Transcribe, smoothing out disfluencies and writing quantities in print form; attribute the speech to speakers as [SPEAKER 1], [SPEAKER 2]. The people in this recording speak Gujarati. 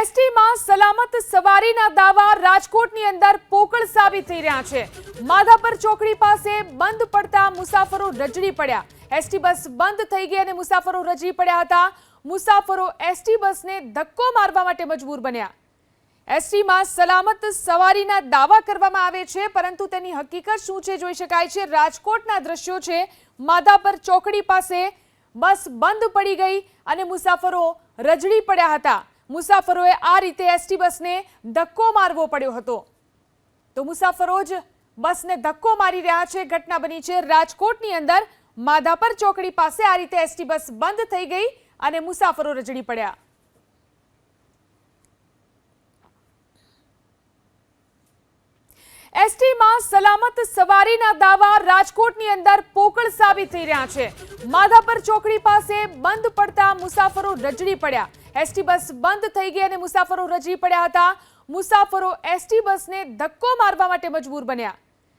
[SPEAKER 1] એસટીમાં સલામત સવારીના દાવા રાજકોટની અંદર પોકળ સાબિત થઈ રહ્યા છે। માધાપર ચોકડી પાસે બંધ પડતા મુસાફરો રજડી પડ્યા। એસટી બસ બંધ થઈ ગઈ અને મુસાફરો રજડી પડ્યા હતા। મુસાફરો એસટી બસને ધક્કો મારવા માટે મજબૂર બન્યા। એસટીમાં સલામત સવારીના દાવા કરવામાં આવે છે, પરંતુ તેની હકીકત શું છે જોઈ શકાય છે। રાજકોટના દ્રશ્યો છે। માધાપર ચોકડી પાસે બસ બંધ પડી ગઈ અને મુસાફરો રજડી પડ્યા હતા। મુસાફરોએ આ રીતે એસટી બસને ધક્કો મારવો પડ્યો હતો। તો મુસાફરો જ બસને ધક્કો મારી રહ્યા છે। ઘટના બની છે રાજકોટની અંદર। માધાપર ચોકડી પાસે આ રીતે એસટી બસ બંધ થઈ ગઈ અને મુસાફરો રજડી પડ્યા। એસટીમાં સલામત સવારીના દાવા રાજકોટની અંદર પોકળ સાબિત થઈ રહ્યા છે। માધાપર ચોકડી પાસે બંધ પડતા મુસાફરો રજડી પડ્યા। એસટી બસ બંધ થઈ ગઈ અને મુસાફરો રજડી પડ્યા હતા। મુસાફરો એસટી બસને ધક્કો મારવા માટે મજબૂર બન્યા।